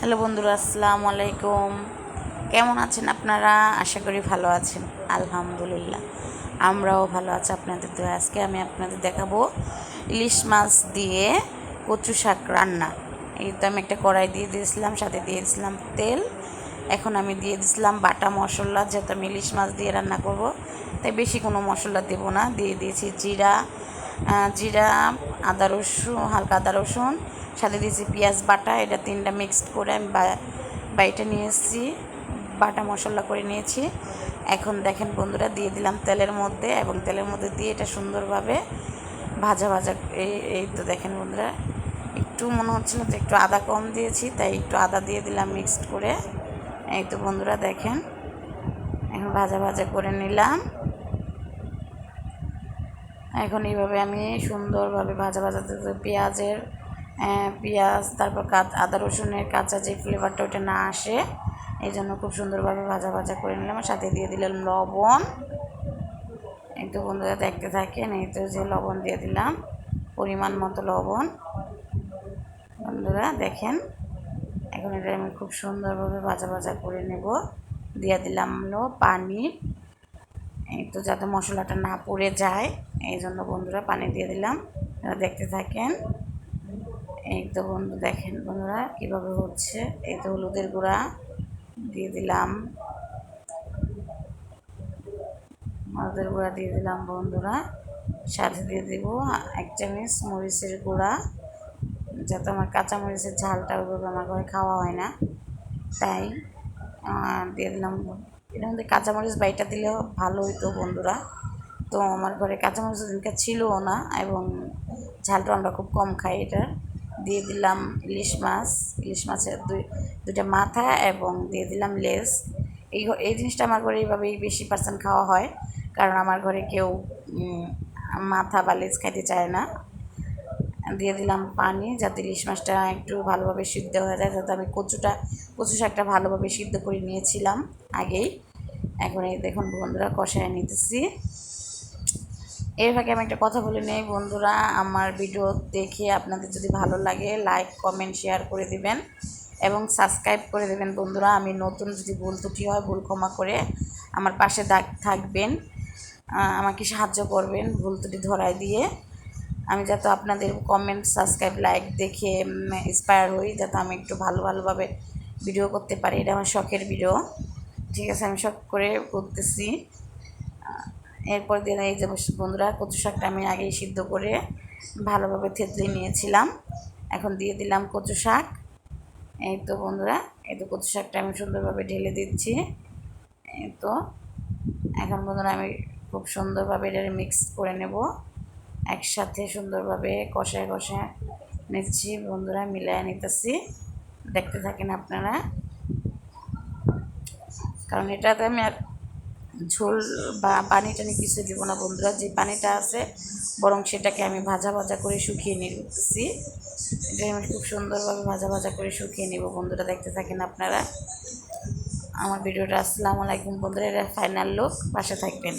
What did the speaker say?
Hello বন্ধুরা, আসসালামু আলাইকুম। কেমন আছেন আপনারা? আশা করি ভালো আছেন। আলহামদুলিল্লাহ, আমরাও ভালো আছি আপনাদের দোয়ায়। আজকে আমি আপনাদের দেখাবো ইলিশ মাছ দিয়ে কচু শাক রান্না। এই তো আমি একটা কড়াই দিয়ে দিয়েছিলাম, সাথে দিয়ে দিয়েছিলাম তেল। এখন আমি দিয়ে দিয়েছিলাম বাটা মশলা, যেহেতু আমি ইলিশ মাছ দিয়ে রান্না করব, তাই বেশি কোনো মশলা দেব না। দিয়ে দিয়েছি জিরা, আদা রসুন, হালকা আদা রসুন, সাথে দিয়েছি পেঁয়াজ বাটা। এটা তিনটা মিক্সড করে আমি বাইটে নিয়েছি, বাটা মশলা করে নিয়েছি। এখন দেখেন বন্ধুরা, দিয়ে দিলাম তেলের মধ্যে, এবং তেলের মধ্যে দিয়ে এটা সুন্দরভাবে ভাজা এই তো দেখেন বন্ধুরা, একটু মনে হচ্ছিল তো একটু আদা কম দিয়েছি, তাই একটু আদা দিয়ে দিলাম মিক্সড করে। এই তো বন্ধুরা দেখেন, এখন ভাজা করে নিলাম। এখন এইভাবে আমি সুন্দরভাবে ভাজা পেঁয়াজ, তারপর আদা রসুনের কাঁচা যে ফ্লেভারটা ওটা না আসে, এই জন্য খুব সুন্দরভাবে ভাজা করে নিলাম। সাথে দিয়ে দিলাম লবণ। একটু বন্ধুরা দেখতে থাকেন, এই তো যে লবণ দিয়ে দিলাম, পরিমাণ মতো লবণ। বন্ধুরা দেখেন, এখন এটা আমি খুব সুন্দরভাবে ভাজা করে নেব। দিয়ে দিলাম হলো পানি, এই তো যাতে মশলাটা না পুড়ে যায়, এই জন্য বন্ধুরা পানি দিয়ে দিলাম। দেখতে থাকেন। এই তো বন্ধু দেখেন বন্ধুরা কীভাবে হচ্ছে। এই তো হলুদের গুঁড়া দিয়ে দিলাম, বন্ধুরা। সাথে দিয়ে দেব 1 চামচ মরিচের গুঁড়া, যাতে আমার কাঁচা মরিচের ঝালটা ওইভাবে আমার ঘরে খাওয়া হয় না, তাই দিয়ে দিলাম। এর মধ্যে কাঁচামরিচ বাইটা দিলেও ভালো হইতো বন্ধুরা, তো আমার ঘরে কাঁচামরিচ দিনকে ছিলও না, এবং ঝালটা আমরা খুব কম খাই। এটা দিয়ে দিলাম ইলিশ মাছের দুইটা মাথা, এবং দিয়ে দিলাম লেজ। এই জিনিসটা আমার ঘরে এইভাবেই বেশি পার্সেন্ট খাওয়া হয়, কারণ আমার ঘরে কেউ মাথা বা লেজ খাইতে চায় না। দিয়ে দিলাম পানি, যাতে ইলিশ মাছটা একটু ভালোভাবে সিদ্ধ হয়ে যায়। যাতে আমি কচু শাকটা ভালোভাবে সিদ্ধ করে নিয়েছিলাম আগেই। এখন এই দেখুন বন্ধুরা, কষায় নিতেছি। এর ফাঁকে আমি একটা কথা বলে নেই বন্ধুরা, আমার ভিডিও দেখে আপনাদের যদি ভালো লাগে, লাইক কমেন্ট শেয়ার করে দিবেন এবং সাবস্ক্রাইব করে দেবেন বন্ধুরা। আমি নতুন, যদি ভুল ত্রুটি হয় ভুল ক্ষমা করে আমার পাশে থাকবেন, আমাকে সাহায্য করবেন ভুল ত্রুটি ধরায় দিয়ে। আমি যাতে আপনাদের কমেন্ট, সাবস্ক্রাইব, লাইক দেখে ইন্সপায়ার হই, যাতে আমি একটু ভালোভাবে ভিডিও করতে পারি। এটা আমার শখের ভিডিও, ঠিক আছে, আমি শখ করে করতেছি। এরপর দিয়ে এই যে বন্ধুরা, কচু শাকটা আমি আগেই সিদ্ধ করে ভালোভাবে থেতলে নিয়েছিলাম। এখন দিয়ে দিলাম কচু শাক। এই তো বন্ধুরা, এই তো কচু শাকটা আমি সুন্দরভাবে ঢেলে দিচ্ছি। এই তো এখন বন্ধুরা আমি খুব সুন্দরভাবে এটা মিক্স করে নেব, একসাথে সুন্দরভাবে কষায় নিচ্ছি বন্ধুরা, মিলায় নিতেছি। দেখতে থাকেন আপনারা, কারণ এটাতে আমি আর ঝোল বা পানি টানি কিছু দিব না বন্ধুরা। যে পানিটা আছে বরং সেটাকে আমি ভাজা করে শুকিয়ে নিতেছি। এটা আমি খুব সুন্দরভাবে ভাজা করে শুকিয়ে নেব বন্ধুরা। দেখতে থাকেন আপনারা আমার ভিডিওটা। আসসালামু আলাইকুম বন্ধুরা, এটা ফাইনাল লুক, পাশে থাকবেন।